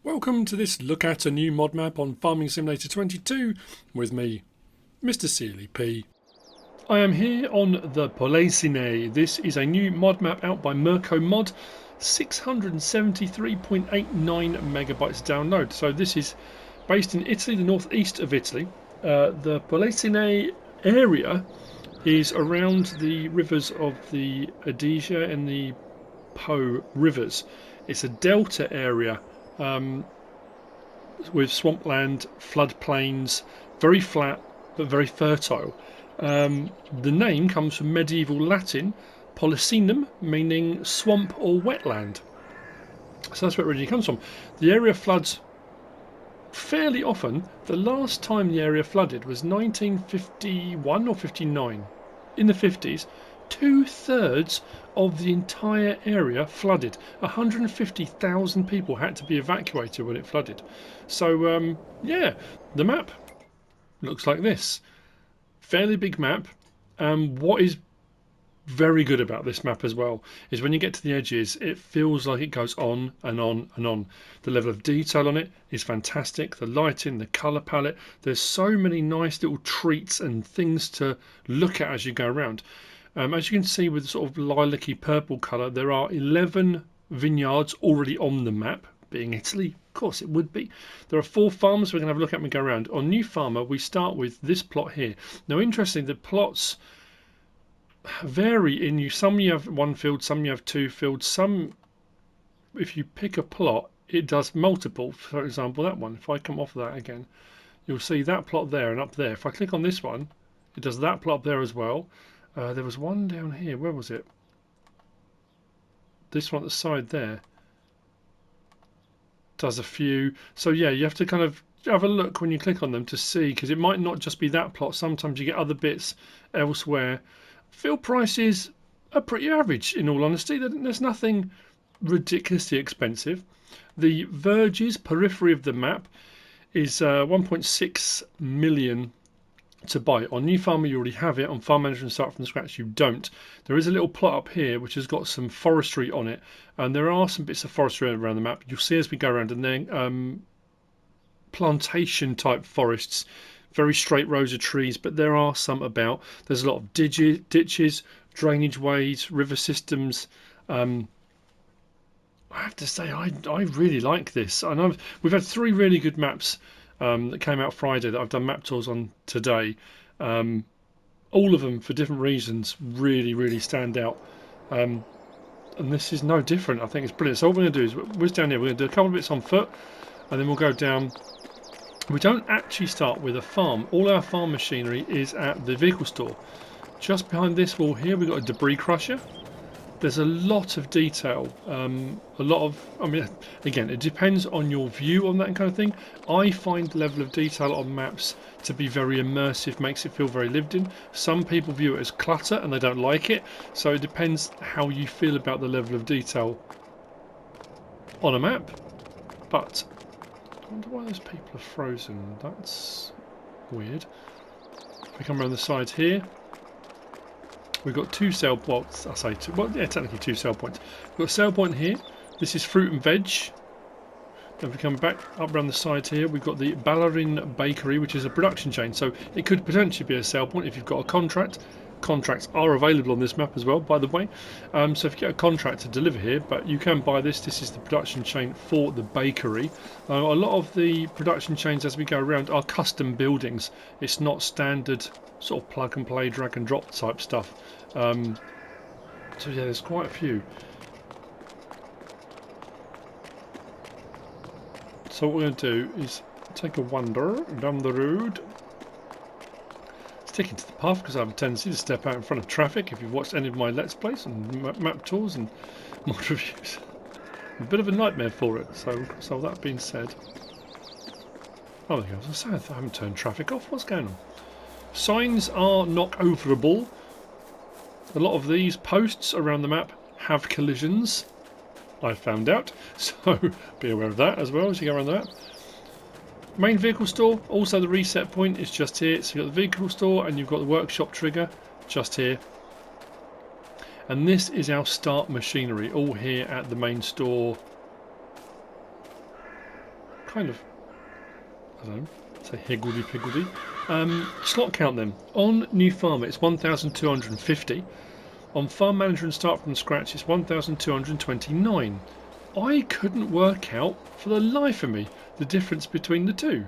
Welcome to this look at a new mod map on Farming Simulator 22 with me, MrSealyp. I am here on the Polesine. This is a new mod map out by Mirkomod, 673.89 megabytes download. So this is based in Italy, the northeast of Italy. The Polesine area is around the rivers of the Adige and the Po rivers. It's a delta area with swampland, floodplains, very flat but very fertile. The name comes from medieval Latin Polisinum, meaning swamp or wetland. So that's where it originally comes from. The area floods fairly often. The last time the area flooded was 1951 or 59. In the 50s, 2/3 of the entire area flooded. 150,000 people had to be evacuated when it flooded. So yeah, the map looks like this. Fairly big map. What is very good about this map as well is when you get to the edges, it feels like it goes on and on and on. The level of detail on it is fantastic. The lighting, the colour palette, there's so many nice little treats and things to look at as you go around. As you can see with the sort of lilac-y purple colour, there are 11 vineyards already on the map. Being Italy, of course it would be. There are 4 farms we're going to have a look at when we go around. On New Farmer, we start with this plot here. Now, interesting, the plots vary in you. Some you have 1 field, some you have 2 fields. Some, if you pick a plot, it does multiple. For example, that one. If I come off of that again, you'll see that plot there and up there. If I click on this one, it does that plot up there as well. There was one down here. Where was it? This one at the side there does a few. So yeah, you have to kind of have a look when you click on them to see, because it might not just be that plot. Sometimes you get other bits elsewhere. Field prices are pretty average, in all honesty. There's nothing ridiculously expensive. The verges periphery of the map is 1.6 million to buy. On New Farmer you already have it. On Farm Manager and Start from Scratch you don't. There is a little plot up here which has got some forestry on it, and there are some bits of forestry around the map. You'll see as we go around, and then plantation type forests, very straight rows of trees, but there are some about. There's a lot of ditches, drainage ways, river systems. I have to say I really like this, and we've had 3 really good maps that came out Friday that I've done map tours on today. All of them, for different reasons, really stand out. And this is no different. I think it's brilliant. So what we're going to do is we're down here. We're going to do a couple of bits on foot, and then we'll go down. We don't actually start with a farm. All our farm machinery is at the vehicle store. Just behind this wall here, we've got a debris crusher. There's a lot of detail, a lot of, I mean, again, it depends on your view on that kind of thing. I find the level of detail on maps to be very immersive, makes it feel very lived in. Some people view it as clutter and they don't like it, so it depends how you feel about the level of detail on a map. But I wonder why those people are frozen. That's weird. If we come around the side here, we've got 2 sale points. I say 2. Well, yeah, technically 2 sale points. We've got a sale point here. This is fruit and veg. Then if we come back up around the side here, we've got the Ballerin Bakery, which is a production chain. So it could potentially be a sale point if you've got a contract. Contracts are available on this map as well, by the way. So if you get a contract to deliver here, but you can buy this. This is the production chain for the bakery. A lot of the production chains as we go around are custom buildings. It's not standard sort of plug and play, drag and drop type stuff. So yeah, there's quite a few. So what we're going to do is take a wander down the road. Sticking to the path because I have a tendency to step out in front of traffic. If you've watched any of my Let's Plays and map tours and mod reviews, a bit of a nightmare for it. So that being said, oh there goes. I haven't turned traffic off. What's going on? Signs are knock overable. A lot of these posts around the map have collisions, I found out, so be aware of that as well as you go around the map. Main vehicle store, also the reset point is just here. So you've got the vehicle store and you've got the workshop trigger just here. And this is our start machinery, all here at the main store kind of, I don't know, say higgledy-piggledy. Slot count then. On New Farmer it's 1,250. On Farm Manager and Start from Scratch it's 1,229. I couldn't work out for the life of me the difference between the two.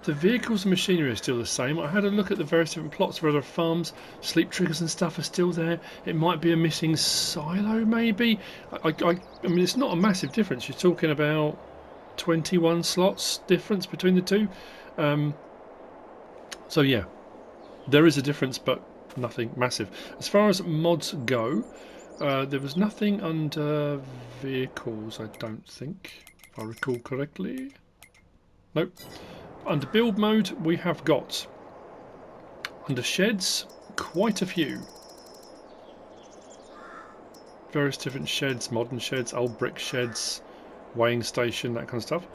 The vehicles and machinery are still the same. I had a look at the various different plots for other farms. Sleep triggers and stuff are still there. It might be a missing silo maybe. I mean it's not a massive difference. You're talking about 21 slots difference between the two. So yeah, there is a difference, but nothing massive. As far as mods go, there was nothing under vehicles, I don't think, if I recall correctly. Nope. Under build mode, we have got, under sheds, quite a few. Various different sheds, modern sheds, old brick sheds, weighing station, that kind of stuff.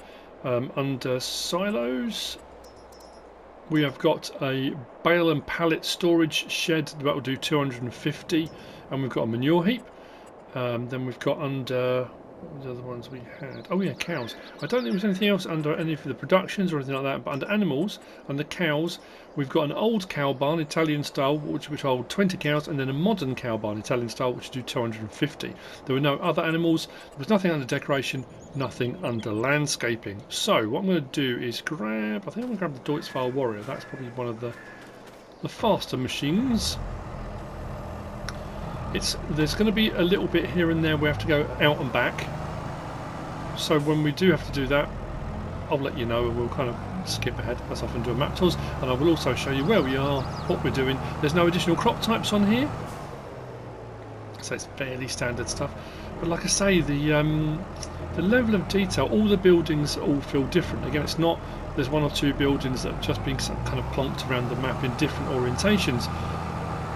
Under silos, we have got a bale and pallet storage shed that will do 250, and we've got a manure heap. Then we've got under, what were the other ones we had? Oh yeah, cows. I don't think there was anything else under any of the productions or anything like that, but under animals, under cows, we've got an old cow barn, Italian style, which hold 20 cows, and then a modern cow barn, Italian style, which do 250. There were no other animals, there was nothing under decoration, nothing under landscaping. So what I'm going to do is grab, I think I'm going to grab the Deutz-File Warrior. That's probably one of the faster machines. There's going to be a little bit here and there we have to go out and back. So when we do have to do that, I'll let you know, and we'll kind of skip ahead as I often do a map tours, and I will also show you where we are, what we're doing. There's no additional crop types on here, so it's fairly standard stuff. But like I say, the level of detail, all the buildings all feel different. Again, it's not, there's one or two buildings that have just been kind of plonked around the map in different orientations.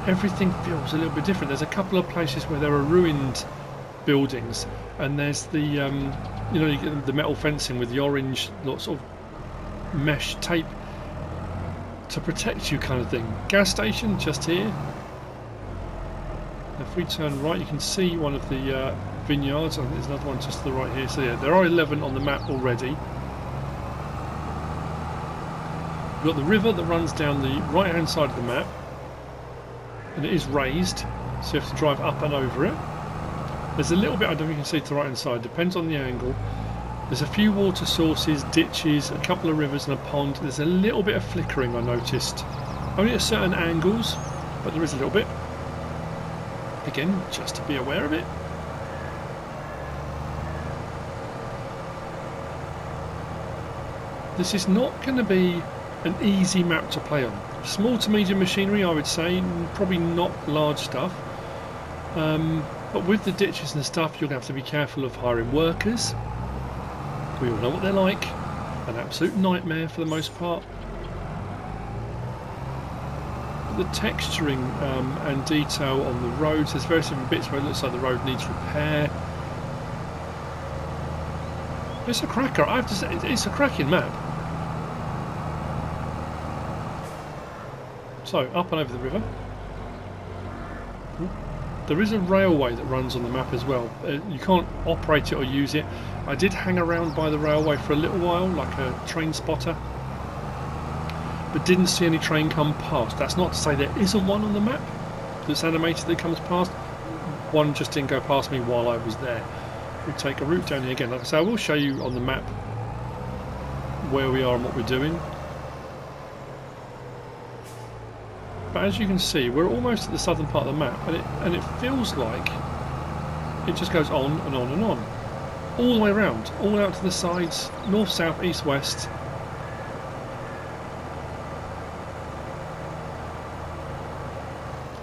Everything feels a little bit different. There's a couple of places where there are ruined buildings, and there's the you know, you get the metal fencing with the orange sort of mesh tape to protect you kind of thing. Gas station just here. If we turn right, you can see one of the vineyards. I think there's another one just to the right here. So yeah, there are 11 on the map already. We've got the river that runs down the right hand side of the map, and it is raised, so you have to drive up and over it. There's a little bit, I don't know if you can see to the right hand side, depends on the angle. There's a few water sources, ditches, a couple of rivers and a pond. There's a little bit of flickering I noticed, only at certain angles, but there is a little bit. Again, just to be aware of it. This is not going to be an easy map to play on. Small to medium machinery, I would say, probably not large stuff. But with the ditches and stuff, you're going to have to be careful of hiring workers. We all know what they're like. An absolute nightmare for the most part. The texturing and detail on the roads, there's various different bits where it looks like the road needs repair. It's a cracker, I have to say, it's a cracking map. So, up and over the river. There is a railway that runs on the map as well. You can't operate it or use it. I did hang around by the railway for a little while, like a train spotter, but didn't see any train come past. That's not to say there isn't one on the map that's animated that comes past. One just didn't go past me while I was there. We take a route down here again. Like I say, I will show you on the map where we are and what we're doing. But as you can see, we're almost at the southern part of the map, and it feels like it just goes on and on and on, all the way around, all out to the sides, north, south, east, west.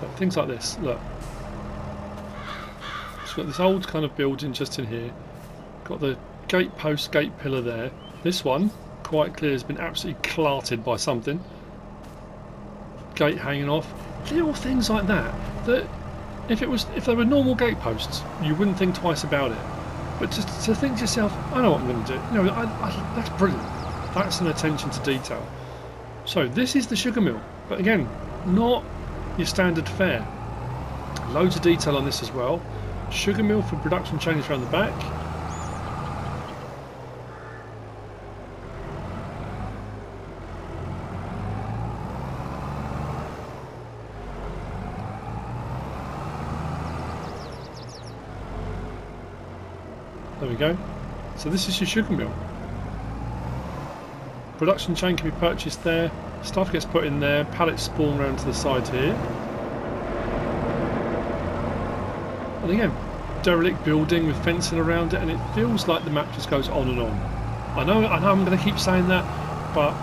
But things like this. Look, it's got this old kind of building just in here. Got the gate post, gate pillar there. This one, quite clear, has been absolutely clarted by something. Gate hanging off, little things like that. That if they were normal gate posts, you wouldn't think twice about it. But just to think to yourself, I know what I'm going to do. You know, that's brilliant. That's an attention to detail. So this is the sugar mill, but again, not your standard fare. Loads of detail on this as well. Sugar mill for production changes around the back. There we go. So this is your sugar mill. Production chain can be purchased there. Stuff gets put in there. Pallets spawn around to the side here. And again, derelict building with fencing around it, and it feels like the map just goes on and on. I know I'm going to keep saying that, but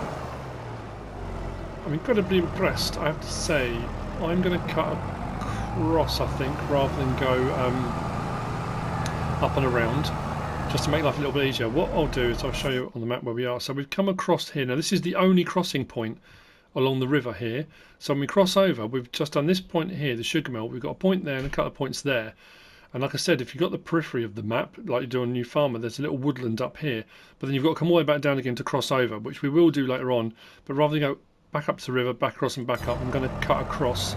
I'm incredibly impressed, I have to say. I'm going to cut across, I think, rather than go up and around, just to make life a little bit easier. What I'll do is I'll show you on the map where we are. So we've come across here. Now this is the only crossing point along the river here. So when we cross over, we've just done this point here, the sugar mill. We've got a point there and a couple of points there. And like I said, if you've got the periphery of the map, like you do on New Farmer, there's a little woodland up here. But then you've got to come all the way back down again to cross over, which we will do later on. But rather than go back up to the river, back across and back up, I'm going to cut across.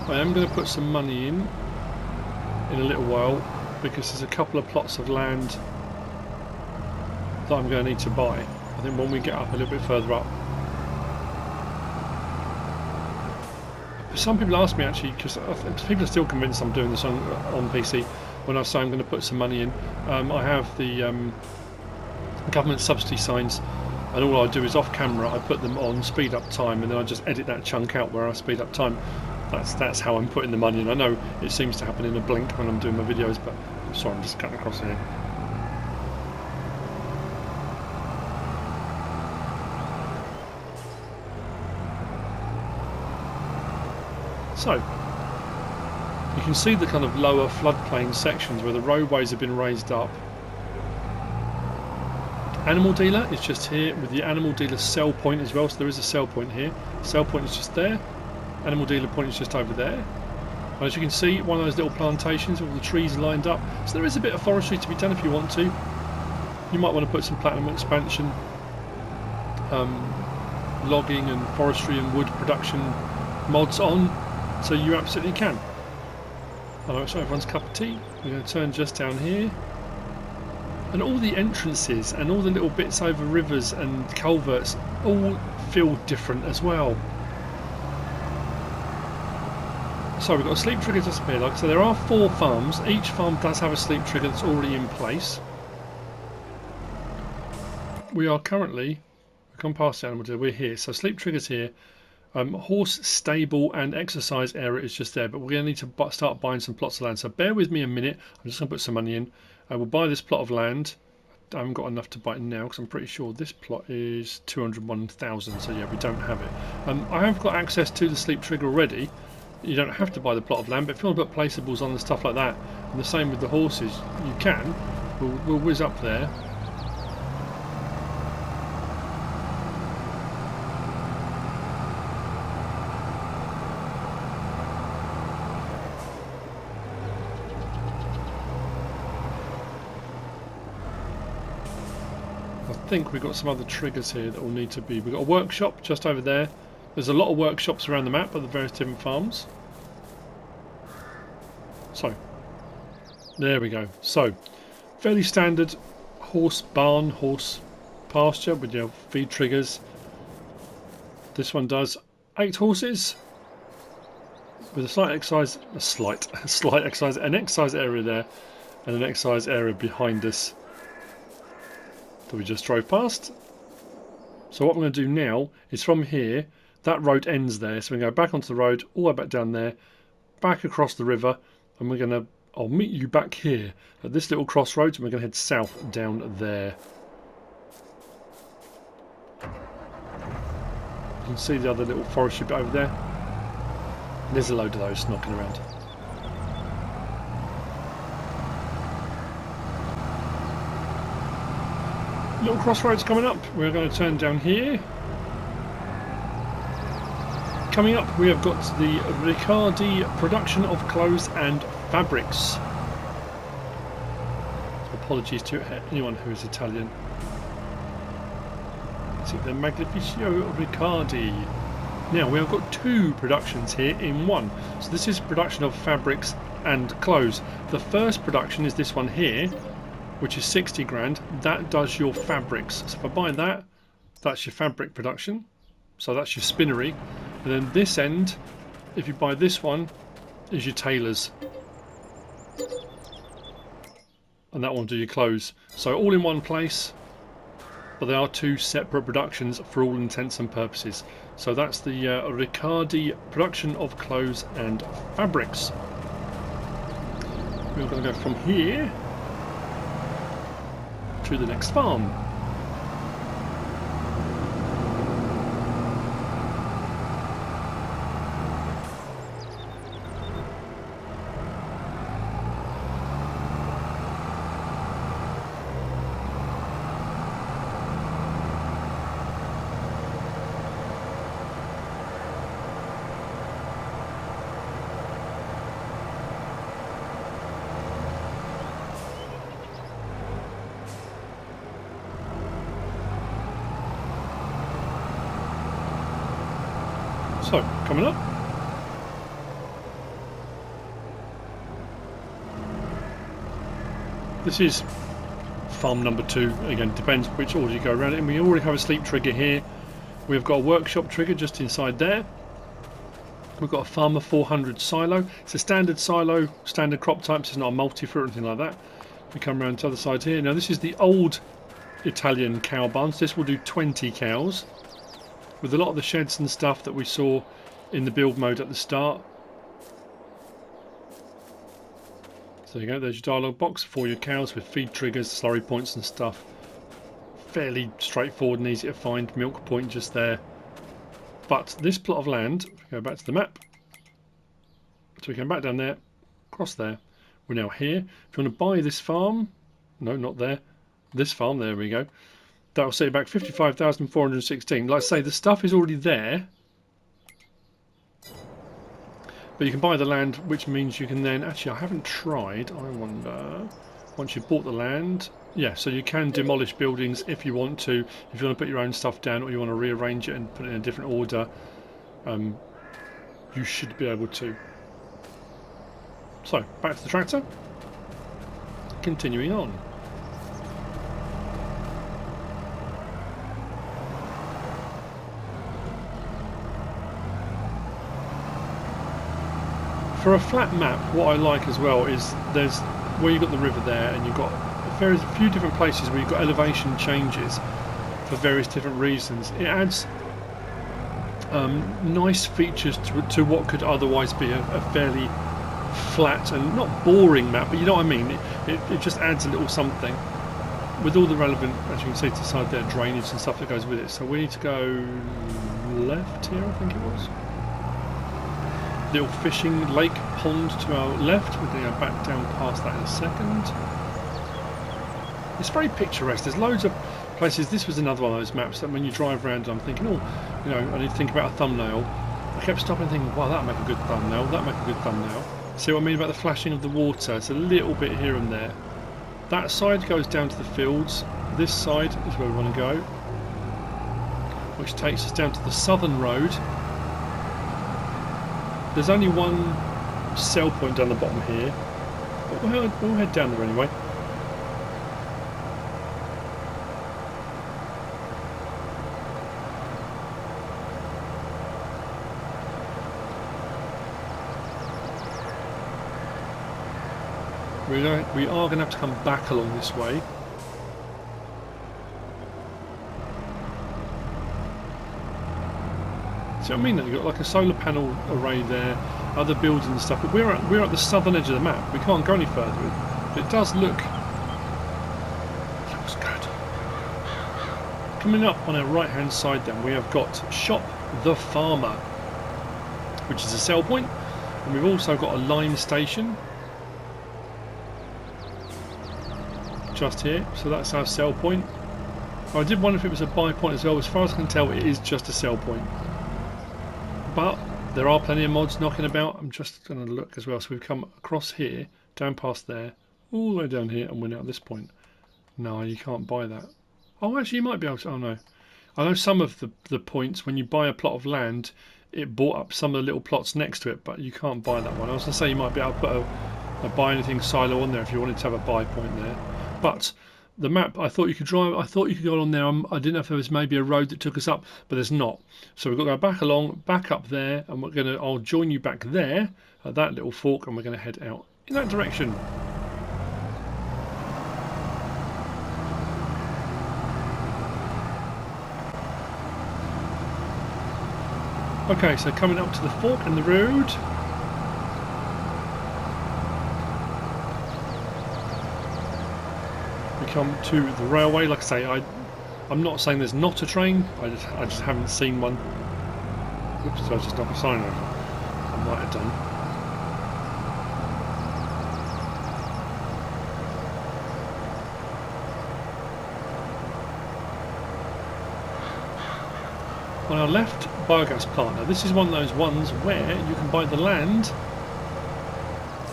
I am going to put some money in a little while, because there's a couple of plots of land that I'm going to need to buy. I think when we get up a little bit further up. Some people ask me actually, because people are still convinced I'm doing this on PC, when I say I'm going to put some money in. I have the government subsidy signs, and all I do is off camera I put them on speed up time, and then I just edit that chunk out where I speed up time. That's how I'm putting the money in. I know it seems to happen in a blink when I'm doing my videos, but I'm sorry, I'm just cutting across here. So, you can see the kind of lower floodplain sections where the roadways have been raised up. Animal dealer is just here with the animal dealer sell point as well, so there is a sell point here. Sell point is just there. Animal dealer point is just over there. And as you can see, one of those little plantations, all the trees lined up. So there is a bit of forestry to be done if you want to. You might want to put some platinum expansion, logging and forestry and wood production mods on. So you absolutely can. Alright, so everyone's cup of tea. We're going to turn just down here. And all the entrances and all the little bits over rivers and culverts all feel different as well. So we've got a sleep trigger just here. Like so, there are 4 farms. Each farm does have a sleep trigger that's already in place. We are currently, we've gone past the animal dealer, we're here. So sleep trigger's here. Horse stable and exercise area is just there, but we're going to need to start buying some plots of land. So bear with me a minute. I'm just going to put some money in. We'll buy this plot of land. I haven't got enough to buy it now because I'm pretty sure this plot is 201,000. So yeah, we don't have it. I have got access to the sleep trigger already. You don't have to buy the plot of land, but if you want to put placeables on and stuff like that, and the same with the horses, you can. We'll whiz up there. I think we've got some other triggers here that will need to be. We've got a workshop just over there. There's a lot of workshops around the map at the various different farms. So, there we go. So, fairly standard horse barn, horse pasture with your feed triggers. This one does 8 horses with a slight exercise, an exercise area there, and an exercise area behind us that we just drove past. So what I'm going to do now is from here, that road ends there, so we go back onto the road, all the way back down there, back across the river, and we're going to, I'll meet you back here at this little crossroads, and we're going to head south down there. You can see the other little forestry bit over there. There's a load of those knocking around. Little crossroads coming up. We're going to turn down here. Coming up, we have got the Ricardi production of clothes and fabrics. So apologies to anyone who is Italian. See the Magnificio Ricardi. Now we have got 2 productions here in one. So this is production of fabrics and clothes. The first production is this one here, which is 60 grand. That does your fabrics. So if I buy that, that's your fabric production. So that's your spinnery. And then this end, if you buy this one, is your tailors, and that one will do your clothes. So all in one place, but they are two separate productions for all intents and purposes. So that's the Ricardi production of clothes and fabrics. We're going to go from here to the next farm. So, coming up. This is farm number 2. Again, depends which order you go around it. And we already have a sleep trigger here. We've got a workshop trigger just inside there. We've got a Farmer 400 silo. It's a standard silo, standard crop types. It's not a multi-fruit or anything like that. We come around to the other side here. Now this is the old Italian cow barns. This will do 20 cows. With a lot of the sheds and stuff that we saw in the build mode at the start. So there you go, there's your dialogue box for your cows with feed triggers, slurry points and stuff. Fairly straightforward and easy to find. Milk point just there. But this plot of land, if we go back to the map, so we come back down there, across there, we're now here. If you want to buy this farm, no, not there, this farm, there we go, that will set you back 55,416. Like I say, the stuff is already there, but you can buy the land, which means you can then, actually I haven't tried, I wonder, once you've bought the land, yeah, so you can demolish buildings if you want to, if you want to put your own stuff down or you want to rearrange it and put it in a different order, you should be able to. So, back to the tractor, continuing on. For a flat map, what I like as well is there's where you've got the river there, and you've got a few different places where you've got elevation changes for various different reasons. It adds nice features to what could otherwise be a fairly flat and not boring map, but you know what I mean. It just adds a little something with all the relevant, as you can see to the side there, drainage and stuff that goes with it. So we need to go left here, I think it was. Little fishing lake pond to our left. We're going to go back down past that in a second. It's very picturesque. There's loads of places. This was another one of those maps that when you drive around, I'm thinking, oh, you know, I need to think about a thumbnail. I kept stopping and thinking, wow, that'll make a good thumbnail. That'll make a good thumbnail. See what I mean about the flashing of the water? It's a little bit here and there. That side goes down to the fields. This side is where we want to go, which takes us down to the southern road. There's only one sell point down the bottom here, but we'll head down there anyway. We are going to have to come back along this way. See what I mean? You've got like a solar panel array there, other buildings and stuff, but we're at the southern edge of the map. We can't go any further. But it does looks good. Coming up on our right hand side then, we have got Shop the Farmer, which is a sell point, and we've also got a lime station just here, so that's our sell point. I did wonder if it was a buy point as well. As far as I can tell, it is just a sell point. But there are plenty of mods knocking about. I'm just going to look as well. So we've come across here, down past there, all the way down here, and we're now at this point. No, you can't buy that. Oh, actually, you might be able to. Oh, no. I know some of the points, when you buy a plot of land, it bought up some of the little plots next to it, but you can't buy that one. I was going to say you might be able to put a buy anything silo on there if you wanted to have a buy point there. But the map, I thought you could drive. I thought you could go along there. I didn't know if there was maybe a road that took us up, but there's not. So we've got to go back along, back up there, and we're gonna. I'll join you back there at that little fork, and we're gonna head out in that direction. Okay, so coming up to the fork in the road. We come to the railway. Like I say, I'm not saying there's not a train. I just haven't seen one. Oops, so I just knocked a sign over. I might have done. On our left, biogas plant. Now this is one of those ones where you can buy the land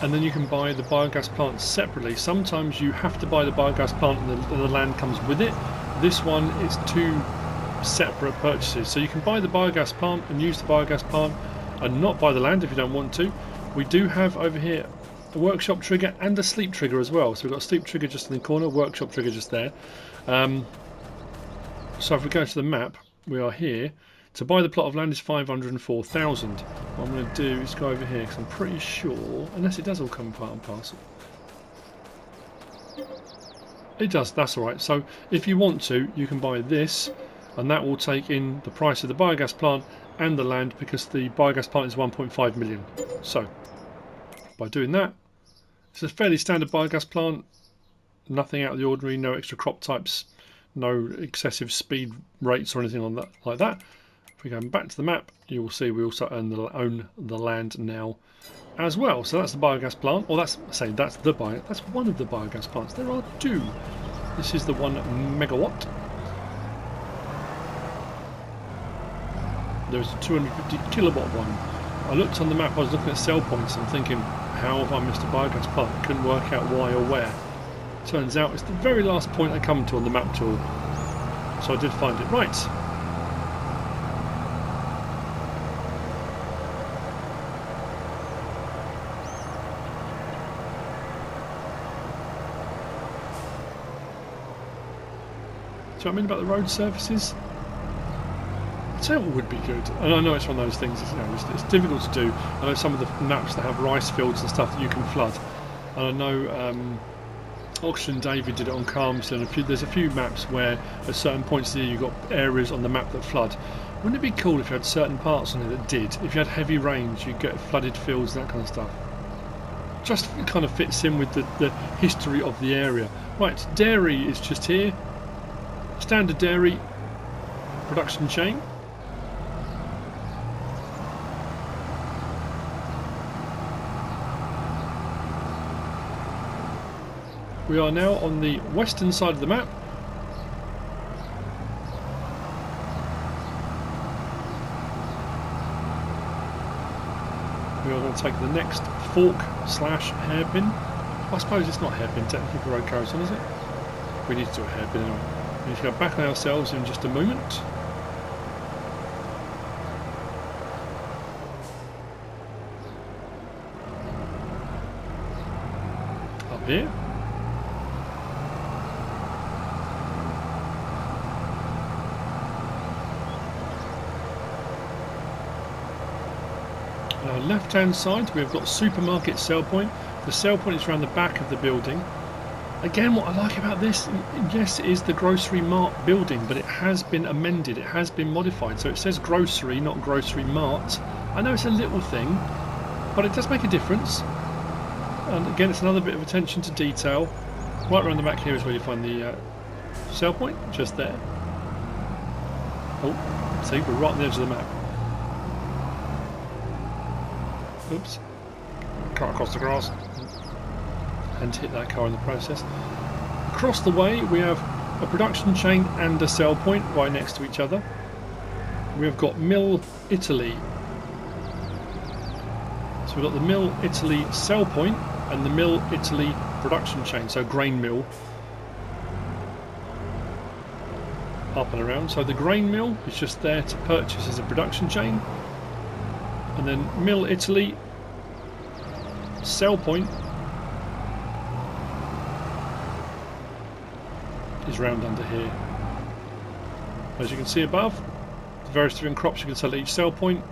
and then you can buy the biogas plant separately. Sometimes you have to buy the biogas plant and the land comes with it. This one is two separate purchases. So you can buy the biogas plant and use the biogas plant and not buy the land if you don't want to. We do have over here a workshop trigger and a sleep trigger as well. So we've got a sleep trigger just in the corner, workshop trigger just there. So if we go to the map, we are here. To buy the plot of land is 504,000. What I'm going to do is go over here because I'm pretty sure, unless it does all come part and parcel. It does, that's alright. So if you want to, you can buy this and that will take in the price of the biogas plant and the land because the biogas plant is 1.5 million. So by doing that, it's a fairly standard biogas plant, nothing out of the ordinary, no extra crop types, no excessive speed rates or anything on that like that. If we go back to the map, you will see we also own the land now as well. So that's the biogas plant, or that's that's one of the biogas plants. There are two. This is the 1 megawatt. There's a 250 kilowatt one. I looked on the map, I was looking at sell points and thinking, how have I missed a biogas plant? Couldn't work out why or where. Turns out it's the very last point I come to on the map tool. So I did find it. Right. Do you know what I mean about the road surfaces? I tell you what would be good, and I know it's one of those things. It's difficult to do. I know some of the maps that have rice fields and stuff that you can flood, and I know Oxygen David did it on Calmston. There's a few maps where at certain points there you've got areas on the map that flood. Wouldn't it be cool if you had certain parts on it that did? If you had heavy rains, you'd get flooded fields, that kind of stuff. Just kind of fits in with the history of the area. Right, dairy is just here. Standard dairy production chain. We are now on the western side of the map. We are going to take the next fork slash hairpin. I suppose it's not hairpin technically, the road carries on, is it? We need to do a hairpin anyway. We need to go back on ourselves in just a moment. Up here. On our left hand side we've got supermarket sell point. The sell point is around the back of the building. Again, what I like about this, yes, it is the grocery mart building, but it has been amended, it has been modified. So it says grocery, not grocery mart. I know it's a little thing, but it does make a difference. And again, it's another bit of attention to detail. Right around the back here is where you find the sell point, just there. Oh, see, we're right on the edge of the map. Oops. Cut across the grass. And hit that car in the process. Across the way we have a production chain and a sell point right next to each other. We have got Mill Italy. So we've got the Mill Italy sell point and the Mill Italy production chain, so grain mill. Up and around. So the grain mill is just there to purchase as a production chain. And then Mill Italy sell point is round under here. As you can see above, the various different crops you can sell at each sell point.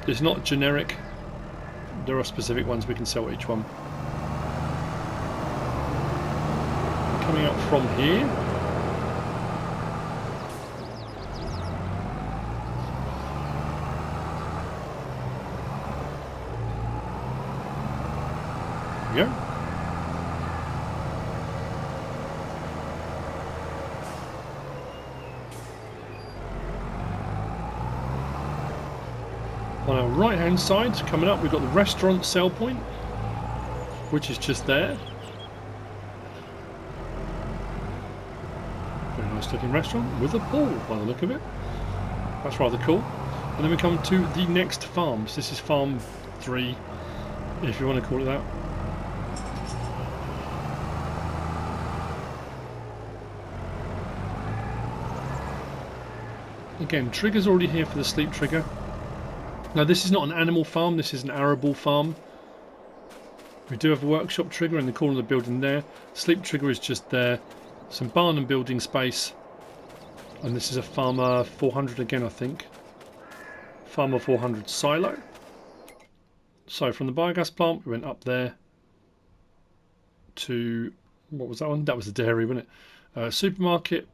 It's not generic. There are specific ones we can sell at each one. Coming up from here, there we go. On our right hand side, coming up, we've got the restaurant sell point, which is just there. Very nice looking restaurant with a pool by the look of it. That's rather cool. And then we come to the next farms. This is farm 3, if you want to call it that. Again, trigger's already here for the sleep trigger. Now this is not an animal farm, this is an arable farm. We do have a workshop trigger in the corner of the building there. Sleep trigger is just there. Some barn and building space. And this is a Farmer 400 again, I think. Farmer 400 silo. So from the biogas plant we went up there to, what was that one? That was the dairy, wasn't it? Supermarket,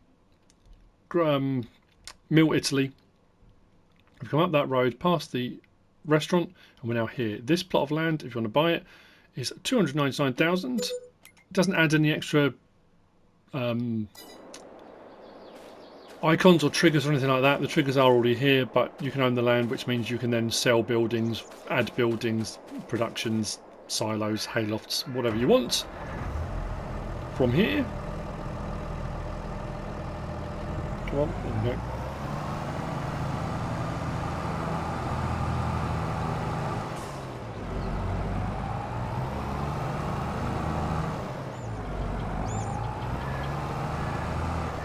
Mill Italy. We've come up that road past the restaurant and we're now here. This plot of land, if you want to buy it, is 299,000. It doesn't add any extra icons or triggers or anything like that. The triggers are already here, but you can own the land, which means you can then sell buildings, add buildings, productions, silos, haylofts, whatever you want. From here, come on, there we go.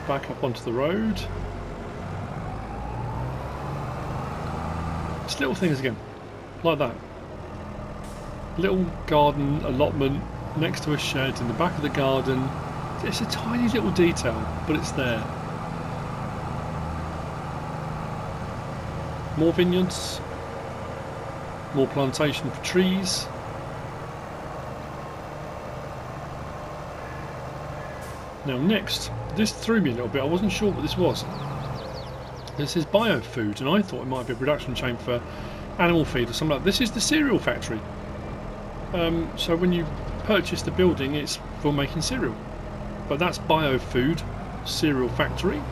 Back up onto the road. Just little things again, like that. Little garden allotment next to a shed in the back of the garden. It's a tiny little detail, but it's there. More vineyards, more plantation for trees. Now next, this threw me a little bit, I wasn't sure what this was. This is biofood, and I thought it might be a production chain for animal feed or something like that. This is the cereal factory. So when you purchase the building, it's for making cereal. But that's biofood, cereal factory.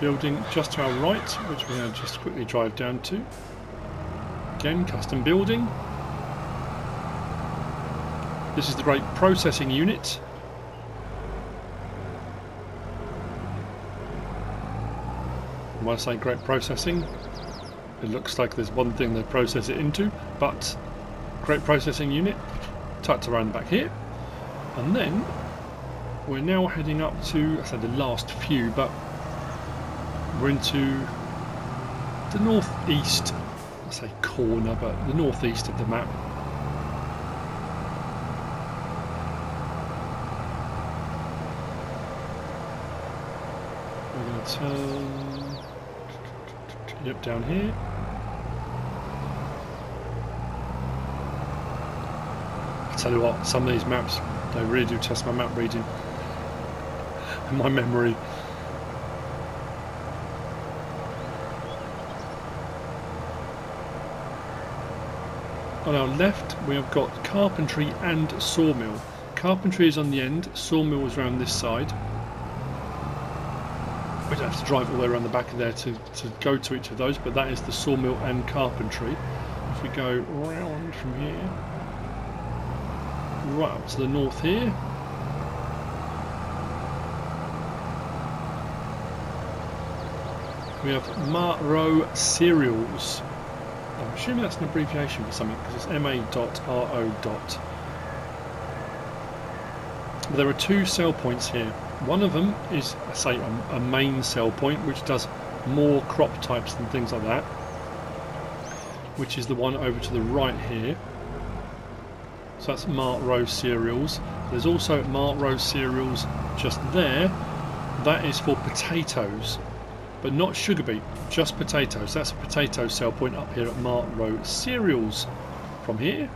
Building just to our right, which we're going to just quickly drive down to. Again, custom building. This is the great processing unit. When I say great processing, it looks like there's one thing they process it into, but great processing unit tucked around the back here. And then we're now heading up to, I said the last few, but we're into the northeast, I say corner, but the northeast of the map. We're going to turn, yep, down here. I tell you what, some of these maps, they really do test my map reading and my memory. On our left we have got carpentry and sawmill. Carpentry is on the end, sawmill is around this side. We don't have to drive all the way around the back of there to go to each of those, but that is the sawmill and carpentry. If we go round from here, right up to the north here, we have Maro Cereals. I'm assuming that's an abbreviation for something because it's MA.RO. But there are two sell points here. One of them is, I say, a main sell point which does more crop types and things like that, which is the one over to the right here. So that's Mart Row cereals. There's also Mart Row cereals just there. That is for potatoes, but not sugar beet, just potatoes. That's a potato sell point up here at Mart Row cereals. From here,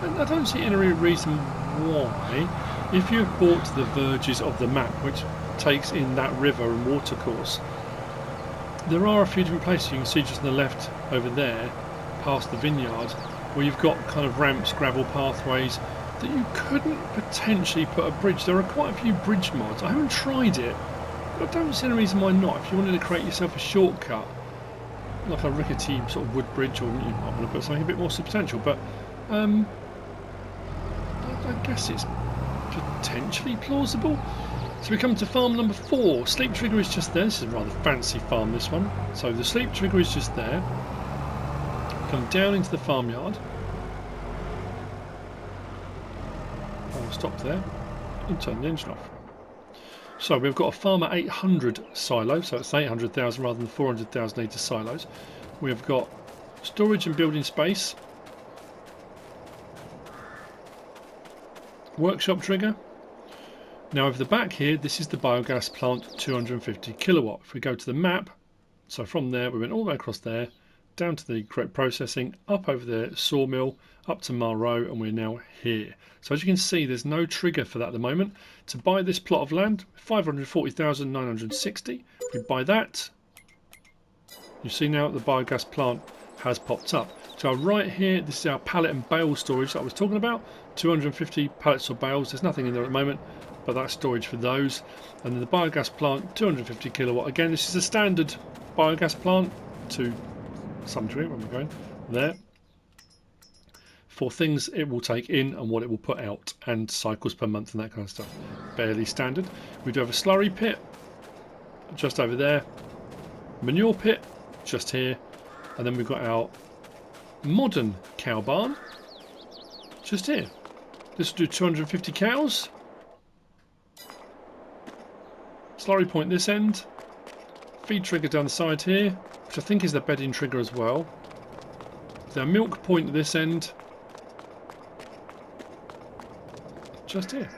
and I don't see any reason why, if you've bought the verges of the map, which takes in that river and watercourse, there are a few different places you can see just on the left over there, past the vineyard, where you've got kind of ramps, gravel pathways that you couldn't potentially put a bridge. There are quite a few bridge mods. I haven't tried it, but I don't see any reason why not. If you wanted to create yourself a shortcut, like a rickety sort of wood bridge, or you might want to put something a bit more substantial, but I guess it's potentially plausible. So we come to farm number 4. Sleep trigger is just there. This is a rather fancy farm, this one. So the sleep trigger is just there. Come down into the farmyard. I'll stop there and turn the engine off. So we've got a farmer 800 silo, so it's 800,000 rather than 400,000 litre silos. We've got storage and building space. Workshop trigger. Now over the back here, this is the biogas plant, 250 kilowatt. If we go to the map, so from there we went all the way across there, down to the correct processing, up over the sawmill, up to Marrow, and we're now here. So as you can see, there's no trigger for that at the moment. To buy this plot of land, 540,960. If we buy that, you see now the biogas plant has popped up. To our right here, this is our pallet and bale storage that I was talking about. 250 pallets or bales. There's nothing in there at the moment, but that's storage for those. And then the biogas plant, 250 kilowatt. Again, this is a standard biogas plant to some degree when we're going there, for things it will take in and what it will put out, and cycles per month and that kind of stuff. Barely standard. We do have a slurry pit just over there, manure pit just here, and then we've got our modern cow barn just here. This will do 250 cows. Slurry point this end. Feed trigger down the side here, which I think is the bedding trigger as well. There's our milk point at this end. Just here.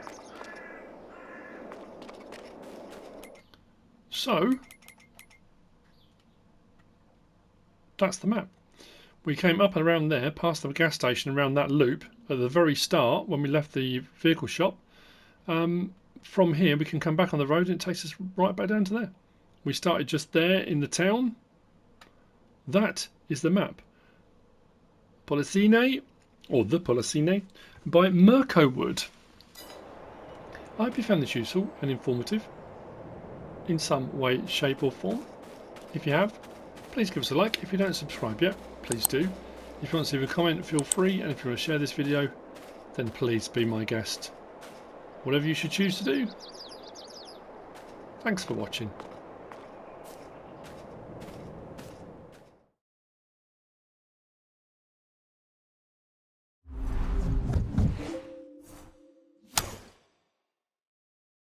So that's the map. We came up and around there, past the gas station, around that loop at the very start when we left the vehicle shop. From here we can come back on the road and it takes us right back down to there. We started just there in the town. That is the map. Polesine, or the Polesine, by Mirkomod. I hope you found this useful and informative in some way, shape or form. If you have, please give us a like. If you don't subscribe yet, please do. If you want to leave a comment, feel free. And if you want to share this video, then please be my guest. Whatever you should choose to do. Thanks for watching.